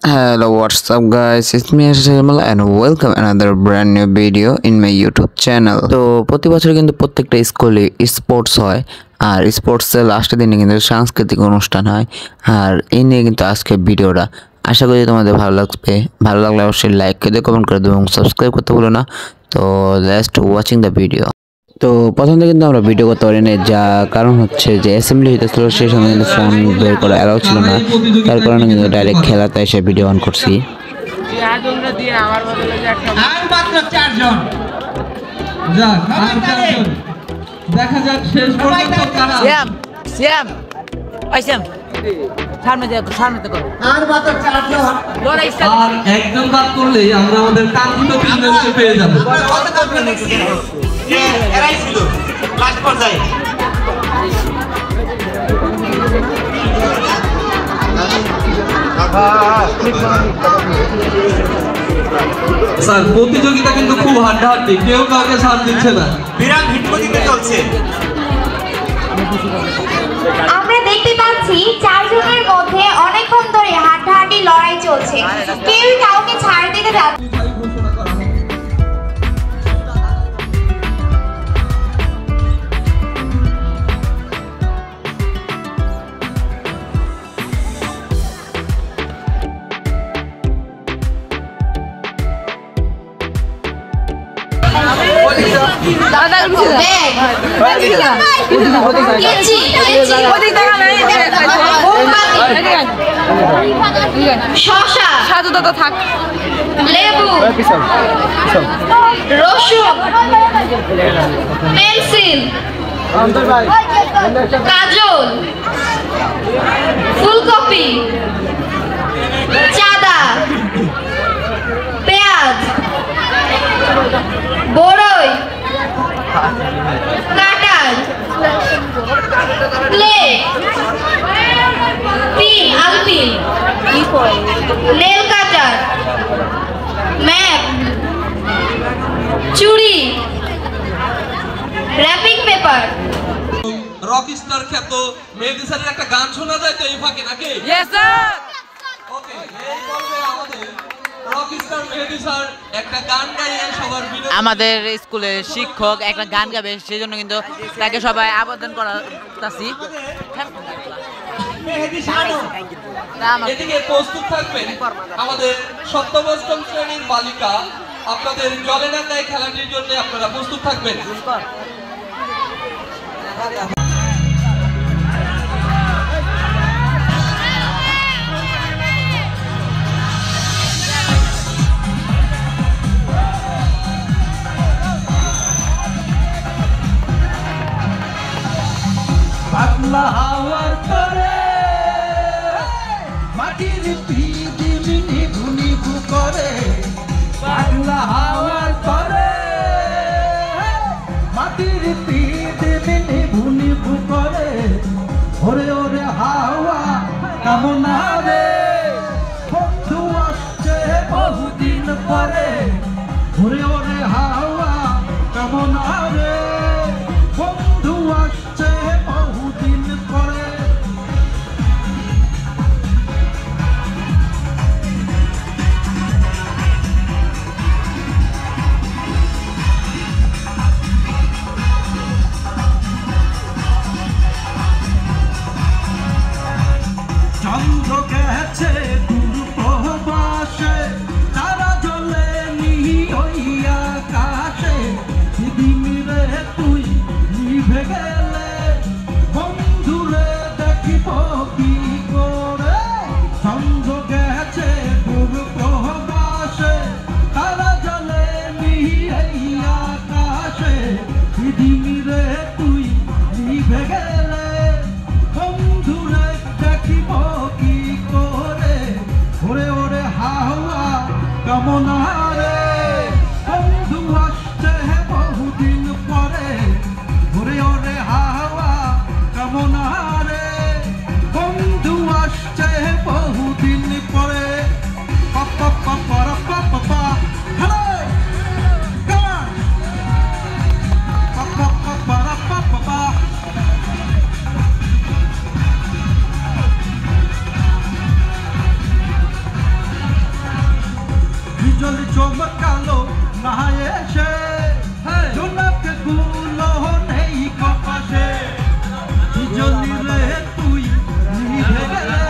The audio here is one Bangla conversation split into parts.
Hello, what's up guys? It's me Ashimal and welcome another brand new video in my YouTube channel. তো প্রতি বছর কিন্তু প্রত্যেকটা স্কুলে স্পোর্টস হয় আর স্পোর্টসের লাস্টের দিনে কিন্তু সাংস্কৃতিক অনুষ্ঠান হয় আর এই নিয়ে কিন্তু আজকে ভিডিওটা আশা করি তোমাদের ভালো লাগবে। ভালো লাগলে অবশ্যই লাইক করে দিও, কমেন্ট করে দিও এবং সাবস্ক্রাইব করতে ভুলো না। তো লেটস ওয়াচিং দ্য ভিডিও। তো প্রথমে কিন্তু আমরা ভিডিও করতে পারি না, যা কারণ হচ্ছে যে অ্যাসেম্বলি হইতেছিল সেই সময় কিন্তু ফোন বের করা অ্যালাউ ছিল না, তার কারণে কিন্তু ডাইরেক্ট খেলাতে এসে ভিডিও অন করছি। দেখা যাক শেষ পর্যন্ত কারা আর একজন বাদ করলেই আমরা আমাদের কাঙ্ক্ষিত তিনজনকে পেয়ে যাব। এরাই ছিল লাস্ট পর্যায়ে। স্যার প্রতিযোগিতা কিন্তু খুব হাড্ডাহাড্ডি, কেউ কাউকে ছাড় দিচ্ছে না, বিরাট হিট গতিতে চলছে। আমরা দেখতে পাচ্ছি চারজনের মধ্যে অনেকক্ষণ ধরে হাড্ডাহাড্ডি লড়াই চলছে, কেউ কাউকে ছাড় দিতে যাচ্ছে। লেবু, রসুন, পেন্সিল, কাজল, ফুলকপি, চাঁদা, পেঁয়াজ, বড়ই, কাঁঠাল, প্লেট, পিন, আলপিন, নেল কাটার, ম্যাপ, চুড়ি, র্যাপিং পেপার। রকস্টার খ্যাত মেহেদী স্যারের একটা গান শোনা যায় তো এই ফাঁকে নাকি? Yes sir. ওকে, এই পর্বে আমাদের রকস্টার মেহেদী স্যার একটা গান গাইয়ে সবার বিনোদন। আমাদের স্কুলের শিক্ষক একটা গান গাবে, সেই জন্য কিন্তু তাকে সবাই আবেদন করাতাছি। মেহেদী স্যার এদিকে প্রস্তুত থাকবেন আমাদের সপ্তম শ্রেণীর বালিকা। আপনাদের জলেডাঙ্গায় খেলাটির জন্য আপনারা প্রস্তুত থাকবেন। পাগলা হাওয়ার করে মাটির পিদিমিনি ভুনিভু করে, পাগলা হাওয়ার করে মাটির পিদিমিনি ভুনিভু করে। ওরে ওরে হাওয়া কামনা রে, বন্ধু আসছে বহুদিন পরে। ওরে ওরে হাওয়া কামনা রে, বন্ধু আসছে বহুদিন পরে। চন্দ্র গেছে দূর প্রবাসে, তারা জ্বলে নি ওই আকাশে। দিদিন রে তুই নিভে গেলে, বন্ধুরে দেখিব কি করে। চন্দ্র গেছে দূর প্রবাসে, তারা জ্বলে নি এই আকাশে। দিদিন রে তুই নিভে গেলে, বন্ধুরে দেখিব কি করে। ওরে ওরে হাওয়া কামনা রে, বন্ধু আসছে বহুদিন পরে। ওরে ওরে হাওয়া কামনা রে, বন্ধু আসছে বহুদিন পরে। পাপা পাপা পাপা হ্যালো কাম অন পাপা পাপা পাপা। বিজলি চমকালো না এসে জোনাকে গুলো নেই কপাশে বিজলি রে তুই নিভে গেলে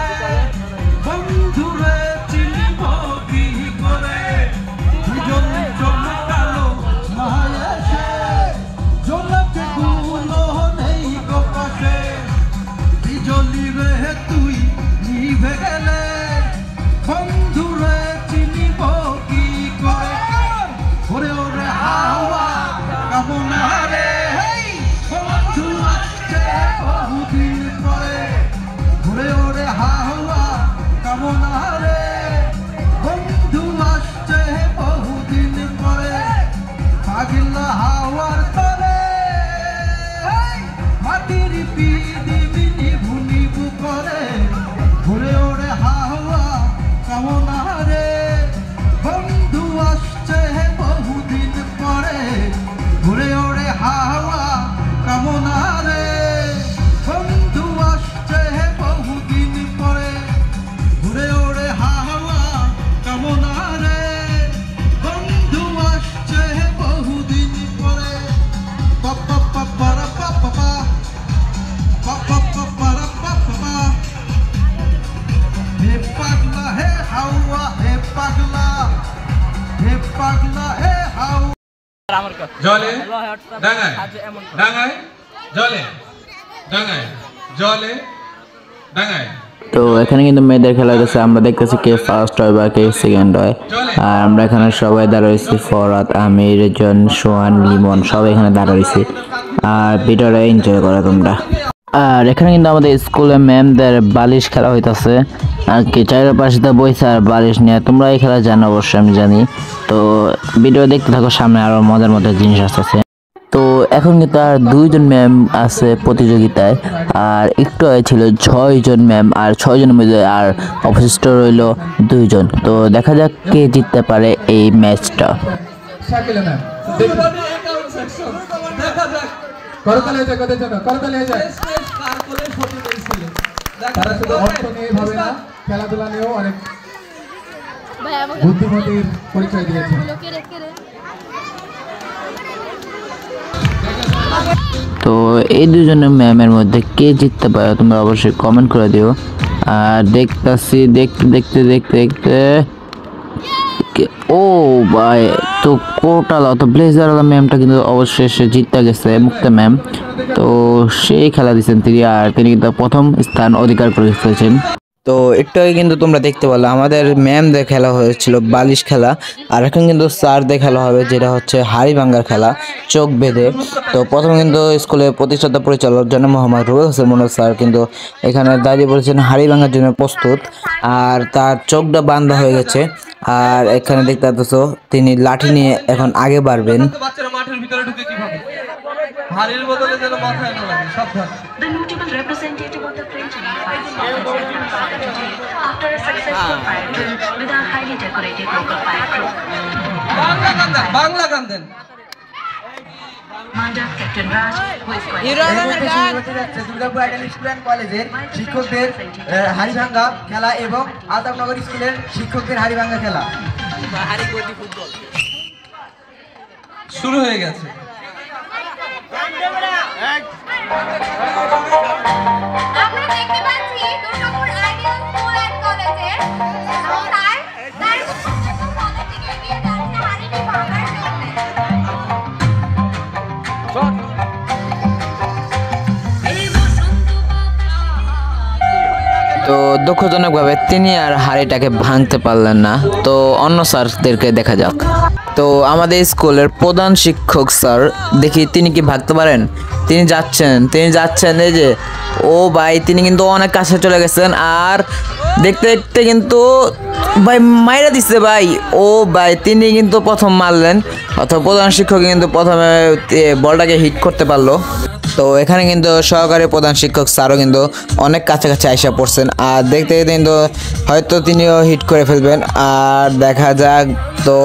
বন্ধুরে চিনব কি করে বিজলি চমকালো না এসে জোনাকে গুলো নেই কপাশে বিজলি রে তুই নিভে গেলে বন্ধুরে চিনিব কি করে ওরে ওরে হাওয়া কামনা রে বন্ধু আসছে বহুদিন পরে ওরে ওরে হাওয়া কামনা রে বন্ধু আসছে বহুদিন পরে পাগলা হাওয়ার তরে মাটির পিদিবি নিভু নিভু করে ওরে ওরে হাওয়া কামনা রে বন্ধু আসছে বহুদিন পরে ঘুরে ওরে হাওয়া কামনা রে বন্ধু আসছে বহুদিন পরে ঘুরে ওরে হাওয়া কামনা রে বন্ধু আসছে বহুদিন পরে পাপা পাপারা পাপা পাপা পাপারা পাপা হে পাগলা হে হাওয়া হে পাগলা হে হাওয়া জলে ডাঙায় ডাঙায় জলে ডাঙায় জলে ডাঙায়। তো এখানে কিন্তু মেয়েদের খেলা হচ্ছে, আমরা দেখতেছি কে ফার্স্ট হয় বা কে সেকেন্ড হয়। আর আমরা এখানে সবাই দাঁড়াইছি, ফরাত, আমির, জন, সোহান, লিমন সবাই এখানে দাঁড়াইছি। আর ভিডিওটা এনজয় করো তোমরা। আর এখানে কিন্তু আমাদের স্কুলে ম্যামদের বালিশ খেলা হইতাছে, আর কি চারের পাশে বইছে আর বালিশ নিয়ে। তোমরা এই খেলা জানো অবশ্যই, আমি জানি। তো ভিডিও দেখতে থাকো, সামনে আরো মজার মজার জিনিস আসতেছে। তো এখন কিন্তু আর 2 জন ম্যাম আছে প্রতিযোগিতায়, আর একটু আগে ছিল 6 জন ম্যাম, আর 6 জনের মধ্যে আর অবশিষ্ট রইল 2 জন। তো দেখা যাক কে জিততে পারে এই ম্যাচটা। Shakila ma'am Phulbari account section দেখা যাক করতালে যায় কত জন করতালে যায় শেষ কার কোলে ফটো দিয়েছিল তারা শুধু অর্থ নিয়ে ভাবে না, খেলাধুলা নিয়েও অনেক বুদ্ধিমতির পরিচয় দিয়েছে। তো এই 2 জনের ম্যামের মধ্যে কে জিততে পারে তোমরা অবশ্যই কমেন্ট করে দিও। আর দেখতেছি দেখতে দেখতে দেখতে দেখতে ও ভাই, তো কোটালা তো ব্লেজারওয়ালা ম্যামটা কিন্তু অবশ্যই সে জিততে গেছে, মুক্তা ম্যাম। তো সেই খেলা দিচ্ছেন তিনি, আর তিনি কিন্তু প্রথম স্থান অধিকার করে ফেলেছেন। তো একটু আগে কিন্তু তোমরা দেখতে পেলে আমাদের ম্যামদের খেলা হয়েছিল বালিশ খেলা, আর এখন কিন্তু স্যারদের খেলা হবে, যেটা হচ্ছে হাড়ি ভাঙ্গার খেলা চোখ বেঁধে। তো প্রথমে কিন্তু স্কুলের প্রতিষ্ঠাতা পরিচালক জনাব মোহাম্মদ রুবেল হোসেন মনোজ স্যার কিন্তু এখানে দাঁড়িয়ে বলেছেন হাড়ি ভাঙ্গার জন্য প্রস্তুত, আর তার চোখটা বান্ধা হয়ে গেছে। আর এখানে দেখতে পাচ্ছ তিনি লাঠি নিয়ে এখন আগে বাড়বেন। বাচ্চারা মাঠের ভিতরে ঢুকে কিভাবে হাড়ির বদলে যেন মাথায় না লাগে, সাবধান। The notable representative of the French Unified today after a successful fire drill with a highly decorated local fire crew. Bangla গান দেন। Commander Captain Raj, who is quite Durgapur idol school and কলেজের শিক্ষকদের হাড়িভাঙ্গা খেলা এবং আলতাফনগর স্কুলের শিক্ষকদের হাড়িভাঙ্গা খেলা শুরু হয়ে গেছে। আমরা দেখতে পাচ্ছি দুর্গাপুর আইডিয়াল স্কুল এন্ড কলেজের তার সামনের দিকে এগিয়ে যাচ্ছে হাড়িটি ভাঙার জন্য। তো দুঃখজনকভাবে তিনি আর হাড়িটাকে ভাঙতে পারলেন না। তো অন্য স্যারদেরকে দেখা যাক। তো আমাদের স্কুলের প্রধান শিক্ষক স্যার, দেখি তিনি কি ভাগতে পারেন। তিনি যাচ্ছেন এই যে, ও ভাই তিনি কিন্তু অনেক কাছে চলে গেছেন, আর দেখতে দেখতে কিন্তু ভাই মাইরা দিচ্ছে ভাই। ও ভাই তিনি কিন্তু প্রথম মারলেন, অথবা প্রধান শিক্ষক কিন্তু প্রথমে বলটাকে হিট করতে পারলো। তো এখানে কিন্তু সহকারী প্রধান শিক্ষক স্যারও কিন্তু অনেক কাছাকাছি আইসা পড়ছেন, আর দেখতে দেখতে কিন্তু হয়তো তিনিও হিট করে ফেলবেন, আর দেখা যাক। তো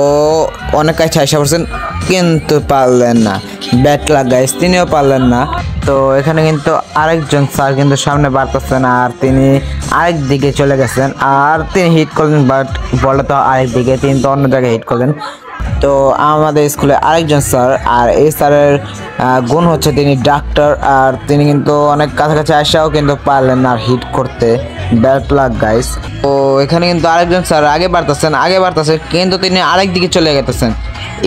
অনেক কাছে আইসা পড়ছেন কিন্তু পারলেন না, ব্যাট লাগ গাইস, তিনিও পারলেন না। তো এখানে কিন্তু আরেকজন স্যার কিন্তু সামনে বাড়তেছেন, আর তিনি আরেক দিকে চলে গেছেন, আর তিনি হিট করলেন, বাট বলটা তো আরেক দিকে, তিনি তো অন্য জায়গায় হিট করলেন। তো আমাদের স্কুলে আরেকজন স্যার, আর এই স্যারের গুণ হচ্ছে তিনি ডাক্তার, আর তিনি কিন্তু অনেক কাছাকাছি আসাও কিন্তু পারলেন না হিট করতে, ব্যাড লাক গাইস। তো এখানে কিন্তু আরেকজন স্যার আগে বাড়তেছেন কিন্তু তিনি আরেক দিকে চলে গেতেছেন,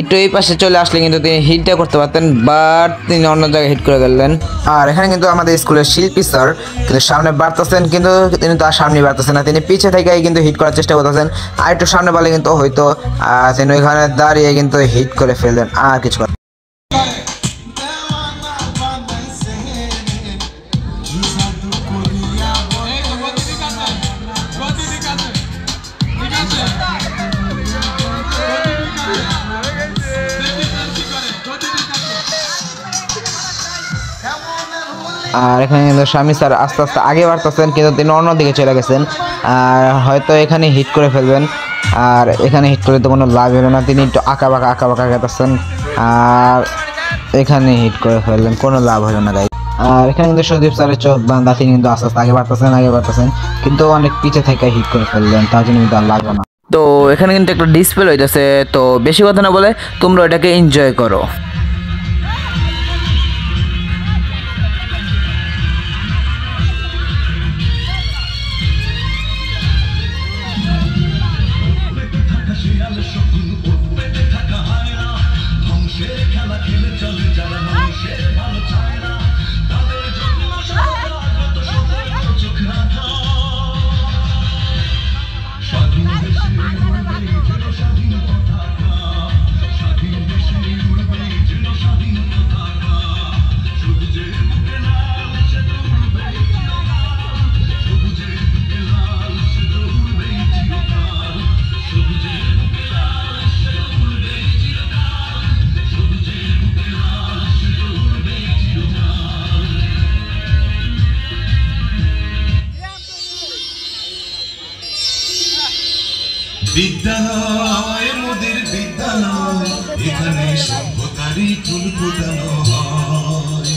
একটু এই পাশে চলে আসলে কিন্তু তিনি হিটটা করতে পারতেন, বাট তিনি অন্য জায়গায় হিট করে গেলেন। আর এখানে কিন্তু আমাদের স্কুলের শিল্পী স্যার কিন্তু সামনে বাড়তেছেন, কিন্তু তিনি তো আর সামনে বাড়তেছেন না, তিনি পিছে থেকেই কিন্তু হিট করার চেষ্টা করতেছেন, আর একটু সামনে বাড়লে কিন্তু হয়তো তিনি ওইখানে দাঁড়িয়ে কিন্তু হিট করে ফেললেন, আর কিছু কথা। আর এখানে কিন্তু স্বামী স্যার আস্তে আস্তে আগে বাড়তেছেন, কিন্তু তিনি অন্যদিকে চলে গেছেন, আর হয়তো এখানে হিট করে ফেলবেন, আর এখানে হিট করে তো কোনো লাভ হলো না, তিনি একটু আঁকা বাঁকা গেতেছেন, আর এখানে হিট করে ফেললেন, কোনো লাভ হলো না গাইস। আর এখানে কিন্তু সুদীপ স্যারের চোখ বান্ধা, তিনি কিন্তু আস্তে আস্তে আগে বাড়তেছেন, কিন্তু অনেক পিছে থেকে হিট করে ফেললেন, তার জন্য কিন্তু আর লাগবে না। তো এখানে কিন্তু একটা ডিসপ্লে হইতেছে, তো বেশি কথা না বলে তোমরা এটাকে এনজয় করো। বিদ্যালয় মোদের বিদ্যালয়, এখানে সভ্যতারই ফুল ফোটানো হয়।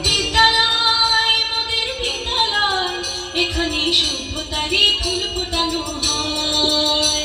বিদ্যালয় মোদের বিদ্যালয়, এখানে সভ্যতারই ফুল ফোটানো হয়।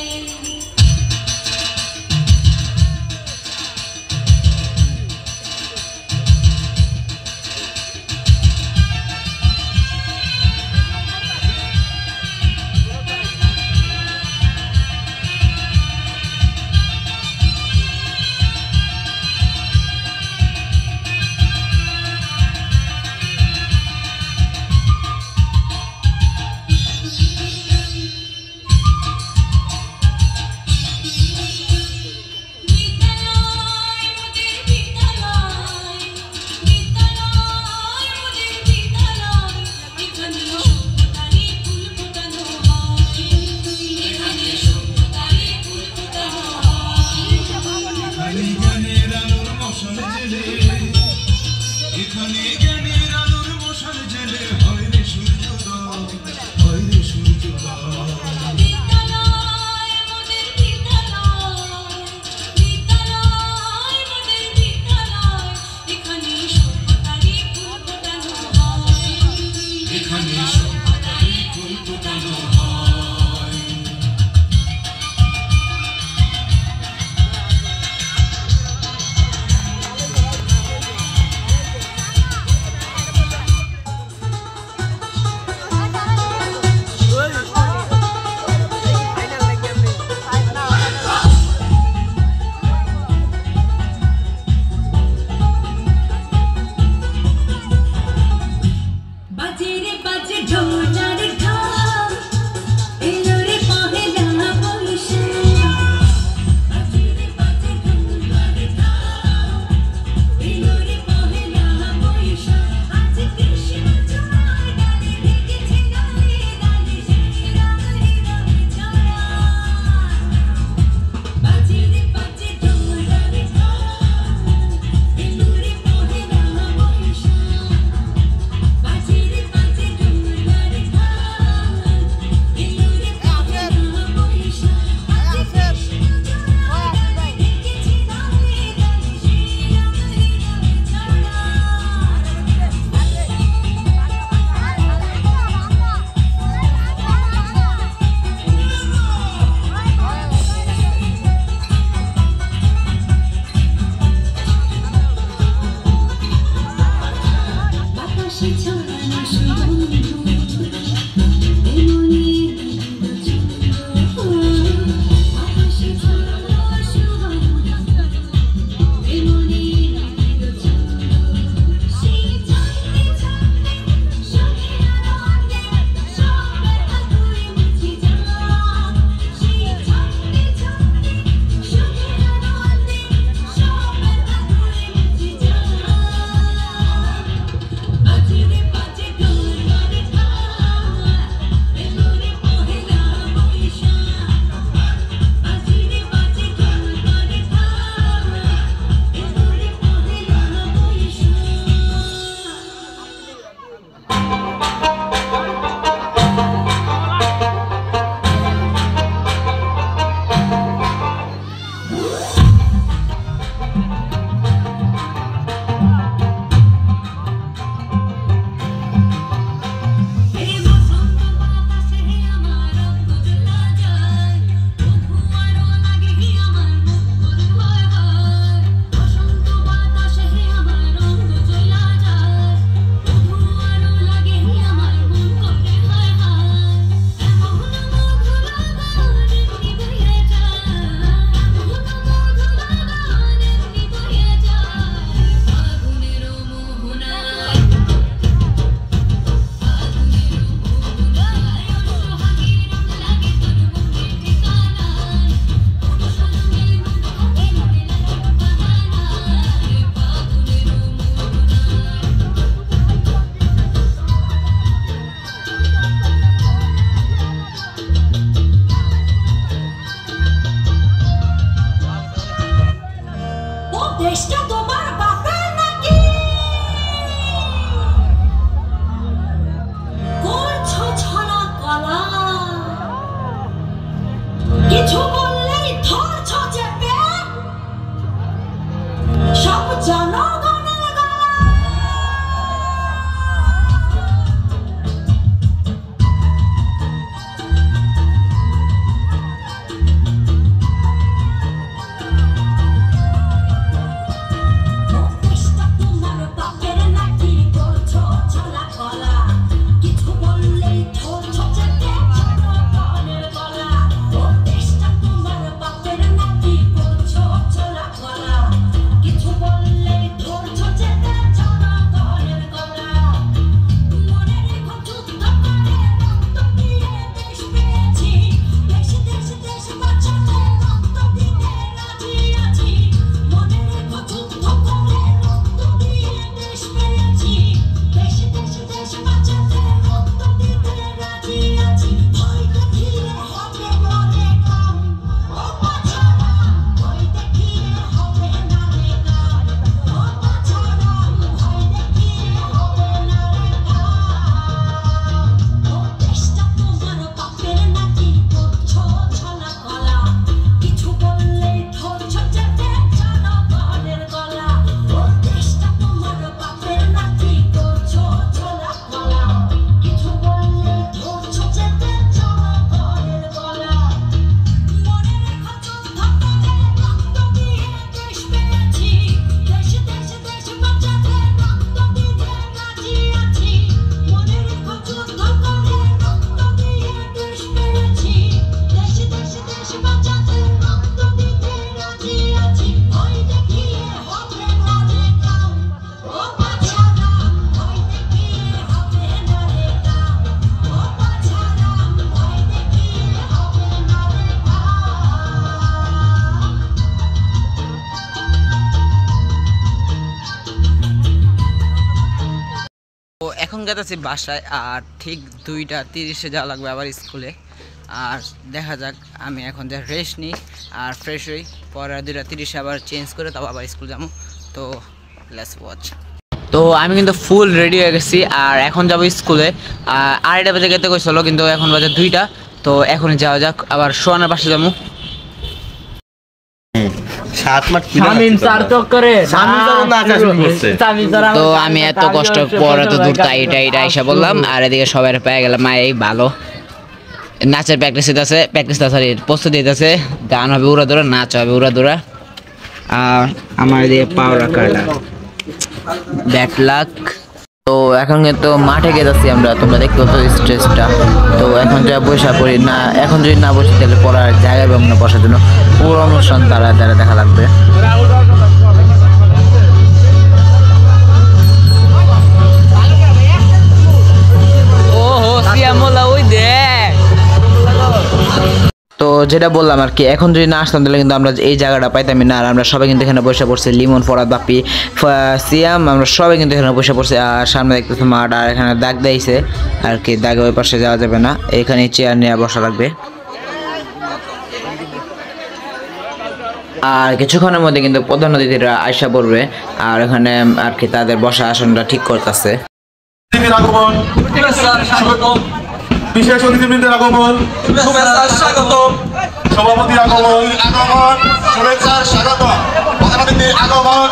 যেতেছি বাসায়, আর ঠিক 2:30-এ যাওয়া লাগবে আবার স্কুলে। আর দেখা যাক, আমি এখন যা রেস্ট নিই আর ফ্রেশ হই, পরে 2:30-এ আবার চেঞ্জ করে তাও আবার স্কুল যাবো। তো লেটস ওয়াচ। তো আমি কিন্তু ফুল রেডি হয়ে গেছি আর এখন যাবো স্কুলে। 2:30 বাজে যেতে কইছিল, কিন্তু এখন বাজে 2টা। তো এখনই যাওয়া যাক, আবার সোহানের পাশে যাবো। তো আমি এত কষ্ট পর এত দূর তাইটা এসে বললাম, আর এদিকে সবাই পেয়ে গেলাম। এই ভালো নাচের প্র্যাকটিস সরি প্রস্তুতি দিতেছে, গান হবে উড়া দৌড়া, নাচ হবে উড়া দৌড়া। আর আমার এদিকে পাওয়ার কাটা ব্যাড লাক। তো এখন কিন্তু মাঠে গেছি আমরা, তোমরা দেখতে পাচ্ছ স্ট্রেসটা। তো এখন যা বসা পড়ি না, এখন যদি না বসি তাহলে পড়ার জায়গা পাবো না বসার জন্য। পুরো অনুষ্ঠান তারা দেখা লাগবে। তো যেটা বললাম আর কি, এখন যদি না আসতাম তাহলে কিন্তু আমরা এই জায়গাটা পাইতামই না। আর আমরা সবাই কিন্তু এখানে বসে পড়ছি, লিমন, ফরাদ, বাপি, সিয়াম, আমরা সবাই কিন্তু এখানে বসে পড়ছি। আর সামনে দেখতেছি মাঠ, আর এখানে দাগ দিয়েছে আর কি, দাগে ওই পাশে যাওয়া যাবে না, এখানে চেয়ার নিয়ে বসা লাগবে। আর কিছুক্ষণের মধ্যে কিন্তু প্রধান অতিথিরা আয়সা পড়বে, আর এখানে আর কি তাদের বসা আসনটা ঠিক করতেছে। বিশেষ অতিথিবৃন্দের আগমন, শুভেচ্ছা স্বাগতম, সভাপতির আগমন, শুভেচ্ছা স্বাগত, প্রধান অতিথির আগমন,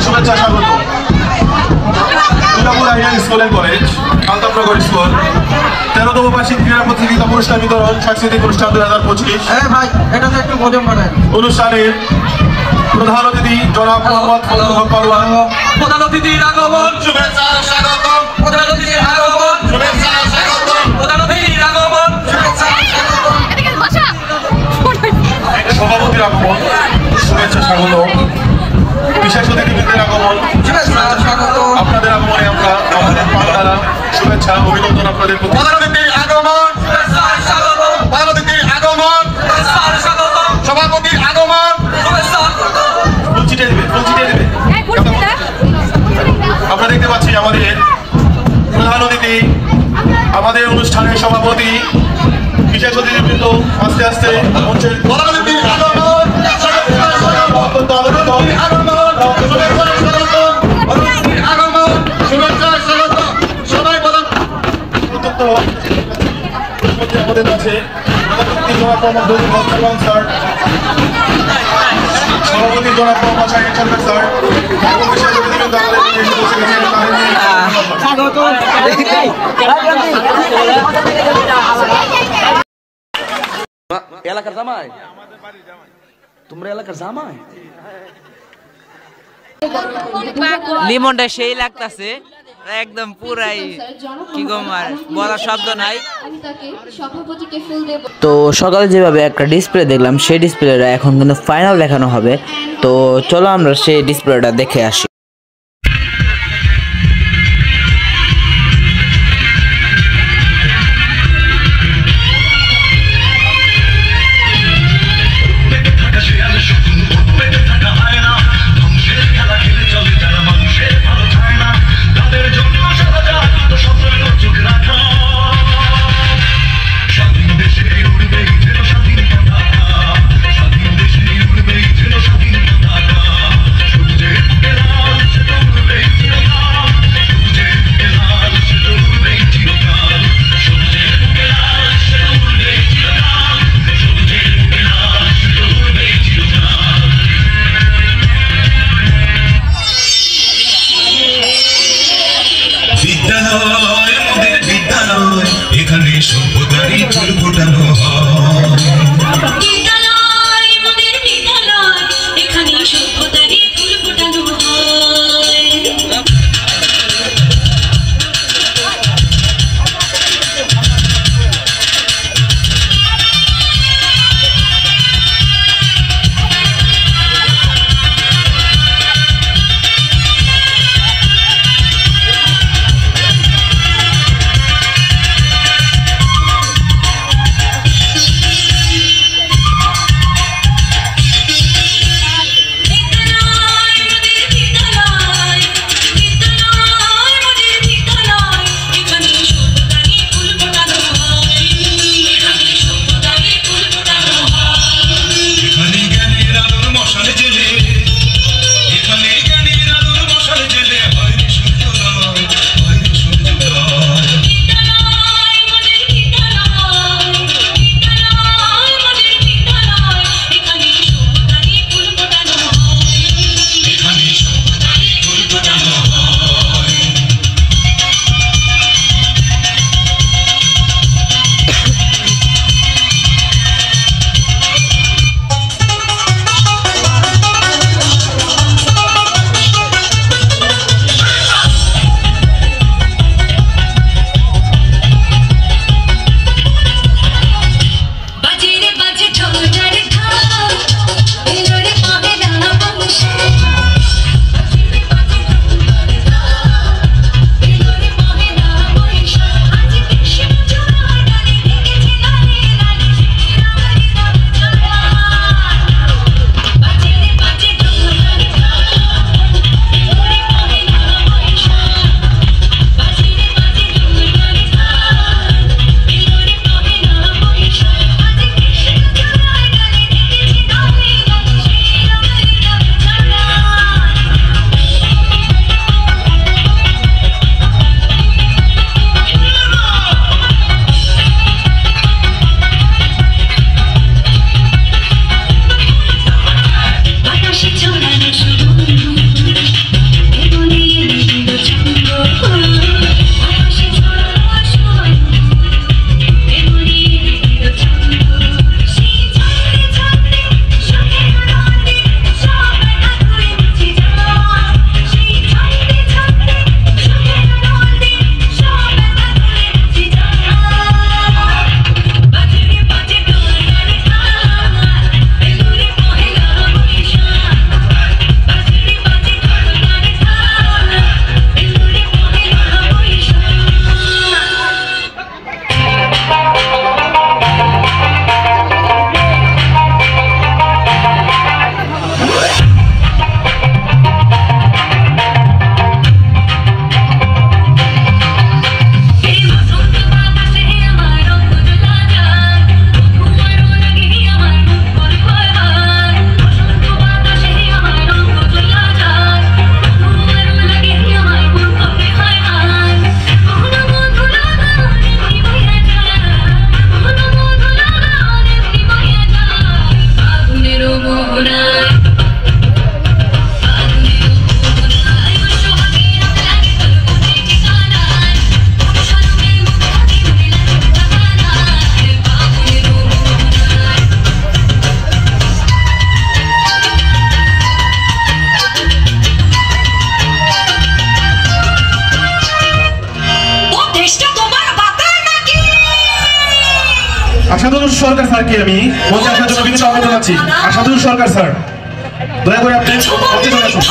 শুভেচ্ছা স্বাগত। Durgapur ideal school and college, Kantanagar school 13তম বার্ষিক ক্রীড়া প্রতিযোগিতা পুরস্কার বিতরণ, সাংস্কৃতিক অনুষ্ঠান 2025। ভাই এটা তো একটু ভলিউম বাড়ান। অনুষ্ঠানের প্রধান অতিথি জনাব মোহাম্মদ ফজলুল হক পারওয়ান। প্রধান অতিথির আগমন, শুভেচ্ছা স্বাগতম, প্রধান অতিথির আগমন, শুভেচ্ছা স্বাগতম, প্রধান অতিথির আগমন, সভাপতির আগমন, শুভেচ্ছা স্বাগত। বিশেষ অতিথিবৃন্দের আগমন, শুভেচ্ছা স্বাগত। আপনাদের আগমনে আমরা আমাদের পাঠশালা শুভেচ্ছা অভিনন্দন আপনাদের প্রতি। প্রধান অতিথির আগমন, শুভেচ্ছা স্বাগতম, প্রধান অতিথির আগমন, শুভেচ্ছা স্বাগতম, সভাপতির আগমন। শুভেচ্ছা স্বাগতম। ফুল ছিটে দিবে। আমরা দেখতে পাচ্ছি আমাদের প্রধান অতিথি, আমাদের অনুষ্ঠানের সভাপতি, বিশেষ অতিথিবৃন্দ আস্তে আস্তে মঞ্চে। প্রধান অতিথির আগমন, অত্যন্ত আনন্দিত। শুভেচ্ছা স্বাগত সবাই বলেন। অত্যন্ত আমাদের কাছে স্যার, সভাপতি জনাব মোহাম্মদ শাহিন সরকার স্যার এবং বিশেষ অতিথিবৃন্দ আমাদের এসে বসে গেছেন। এলাকার জামাই, তোমরা এলাকার জামাই। লিমনটা সেই লাগতাছে একদম পুরাই, কি গো মার বলার শব্দ নাই। তো সকালে যেভাবে একটা ডিসপ্লে দেখলাম, সেই ডিসপ্লেটা এখন কিন্তু ফাইনাল দেখানো হবে। তো চলো আমরা সেই ডিসপ্লেটা দেখে আসি। এখানে সভ্যতারই ফুল ফোটানো হয়। সরকার স্যারকে আমি মঞ্চে আসার জন্য বিনীত আহ্বান জানাচ্ছি। আশাদুল সরকার স্যার, দয়া করে আপনি মঞ্চে চলে আসুন।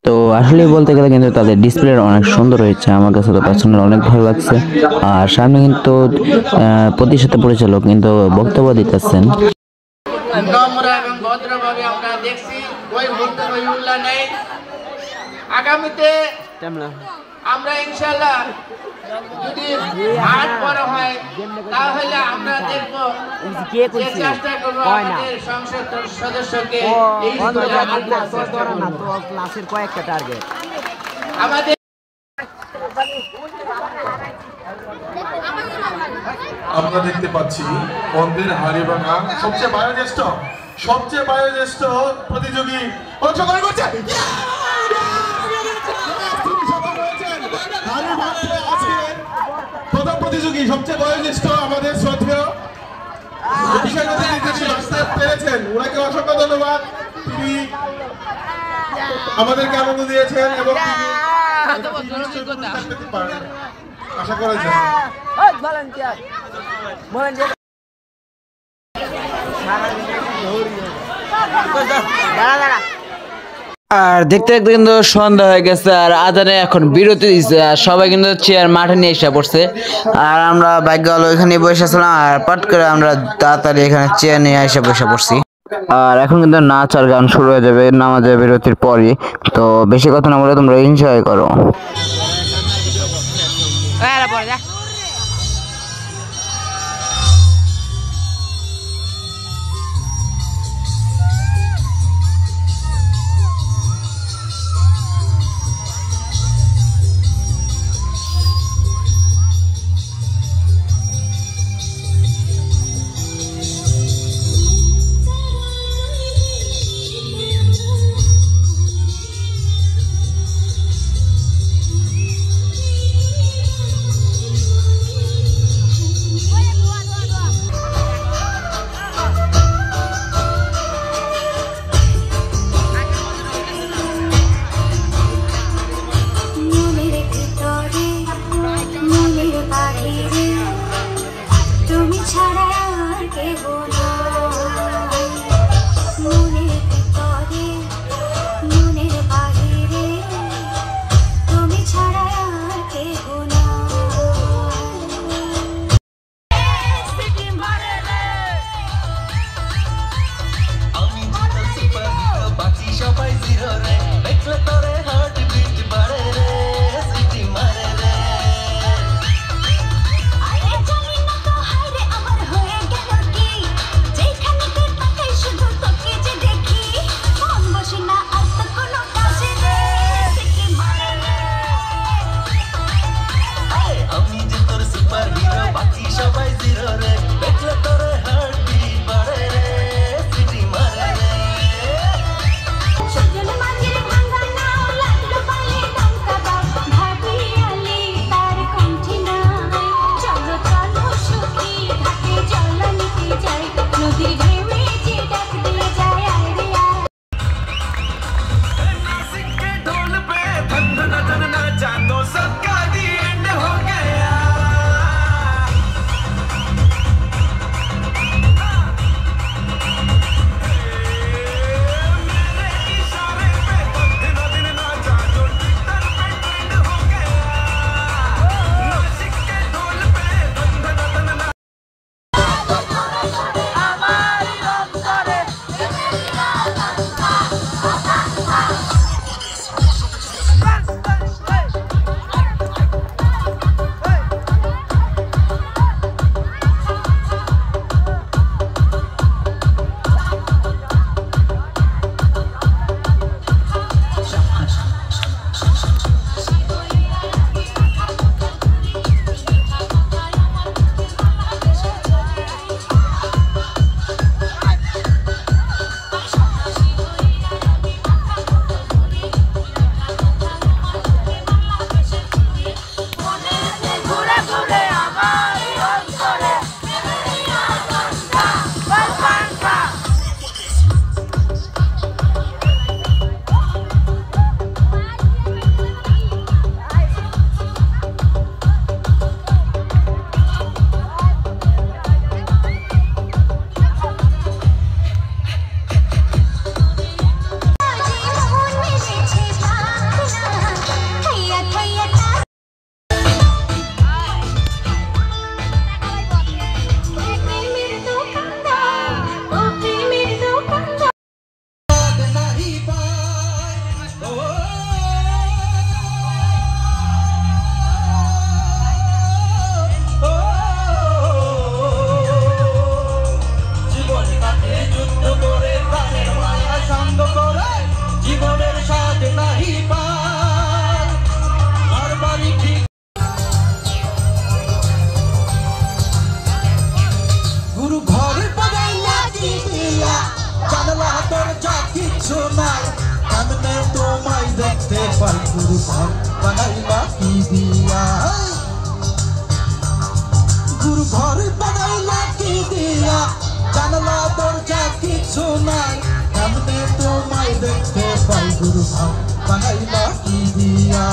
তো আসলে বলতে গেলে কিন্তু তাদের ডিসপ্লে অনেক সুন্দর হয়েছে, আমার কাছে তো পার্সোনাল অনেক ভালো লাগছে। আর সামনে কিন্তু প্রতিষ্ঠাতা পরিচালক কিন্তু বক্তব্য দিতেছেন। নম্র এবং ভদ্রভাবে আমরা দেখছি, ওই ভুলতে ওই উল্লা নেই। আগামীতে আমরা ইনশাআল্লাহ যদি হাট বড় হয় তাহলে আমরা দেখব যে চেষ্টা করব আমাদের সংসদ সদস্যকে এই স্কুলে আনবার চেষ্টা করব। ক্লাসের কয়েকটা টার্গেট আমাদের আমরা দেখতে পাচ্ছি মন্দির হাড়িভাঙা সবচেয়ে বয়োজ্যেষ্ঠ প্রতিযোগী অংশগ্রহণ করছে। প্রথম প্রতিযোগী সবচেয়ে বয়োজ্যেষ্ঠ আমাদের শ্রদ্ধেয় আসতে পেরেছেন, ওনাকে অসংখ্য ধন্যবাদ। তিনি আমাদেরকে আনন্দ দিয়েছেন এবং আশা করা যায়। আর দেখতে দেখতে কিন্তু সন্ধ্যা হয়ে গেছে আর আজানে এখন বিরতি দিচ্ছে আর সবাই কিন্তু চেয়ার মাঠে নিয়ে এসে পড়ছে। আর আমরা ভাগ্য হলো এখানে বসেছিলাম আর পট করে আমরা তাড়াতাড়ি এখানে চেয়ার নিয়ে এসে বসে পড়ছি। আর এখন কিন্তু নাচ আর গান শুরু হয়ে যাবে নামাজের বিরতির পরই। তো বেশি কথা না বলে তোমরা এনজয় করো। বানাইলা কি দিয়া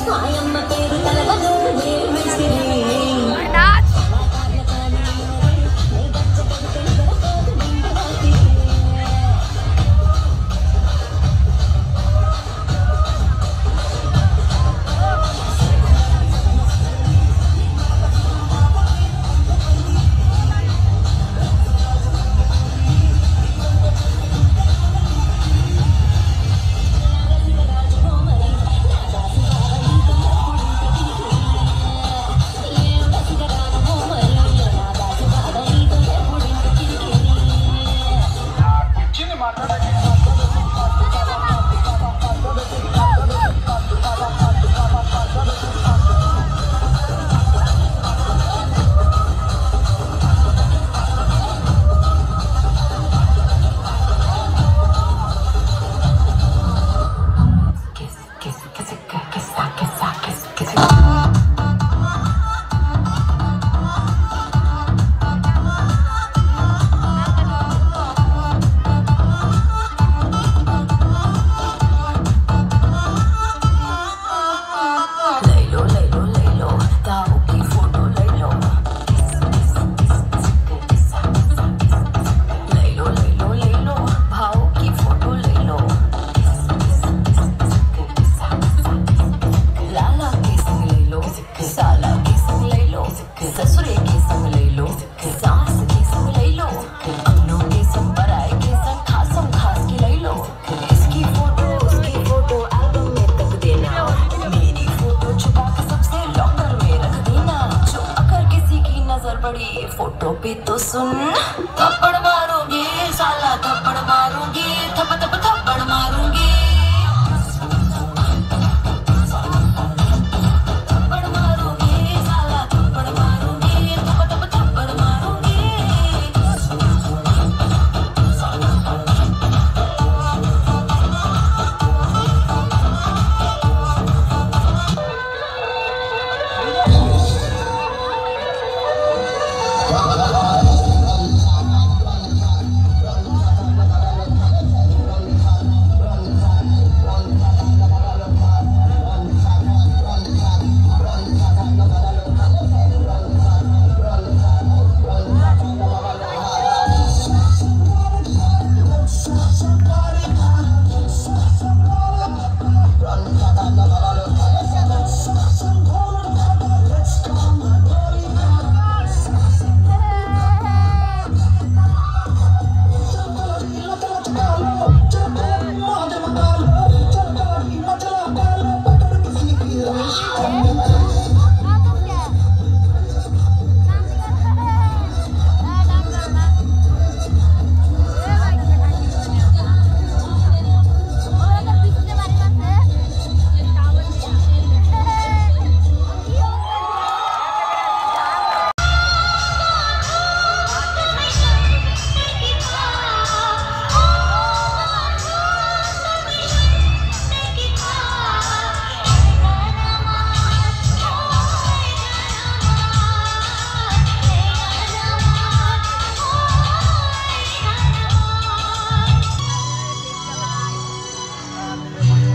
మాయమ్మ పేరు తలవదు भी तो सुन, थप्पड़ मारूंगी साला थप्पड़ मारूंगी, थप थप थप्पड़ मारूंगी, थप्पड़ मारूंगी साला थप्पड़ मारूंगी, थप थप थप्पड़ मारूंगी।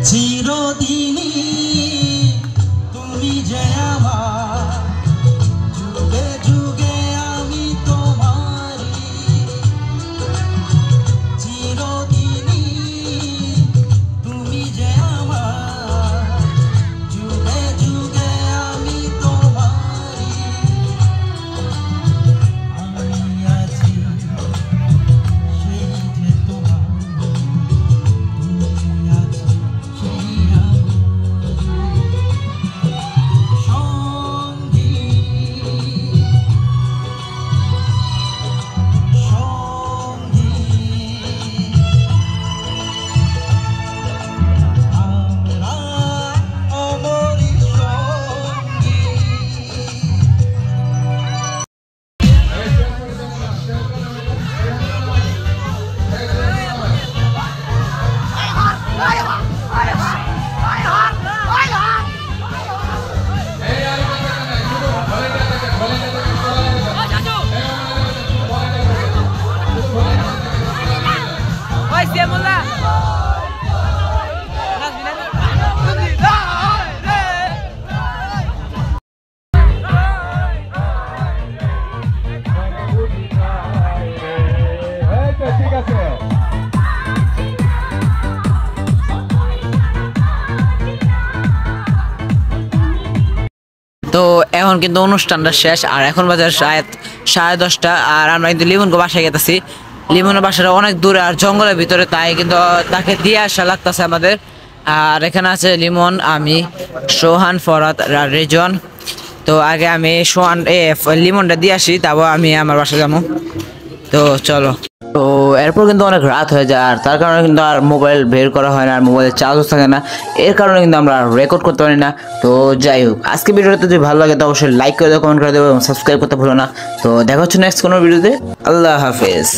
চিরদিনই তুমি যে আমার, যুগে যুগে আমি তোমারই, চিরদিনই তুমি যে আমার, যুগে যুগে আমি তোমারই, আমি আছি সেই যে তোমার, তুমি আছো সেই তো এখন কিন্তু অনুষ্ঠানটা শেষ, আর এখন বাজে 10:30, আর আমরা কিন্তু লিমনকে বাসায় গেতেছি। লিমনের বাসাটা অনেক দূরে আর জঙ্গলের ভিতরে, তাই কিন্তু তাকে দিয়ে আসা লাগতেছে আমাদের। আর এখানে আছে লিমন, আমি, সোহান, ফরাদ, রেজন। তো আগে আমি লিমনটা দিয়ে আসি, তারপর আমি আমার বাসায় যাবো। তো চলো। তো এরপর কিন্তু অনেক রাত হয়ে যায়, আর তার কারণে কিন্তু আর মোবাইল বের করা হয় না, আর মোবাইলের চার্জও থাকে না, এর কারণে কিন্তু আমরা রেকর্ড করতে পারি না। তো যাই হোক, আজকে ভিডিওটা যদি ভালো লাগে তো অবশ্যই লাইক করে দেবো, কমেন্ট করে দেবো এবং সাবস্ক্রাইব করতে ভুলো না। তো দেখা হচ্ছে নেক্সট কোনো ভিডিওতে। আল্লাহ হাফেজ।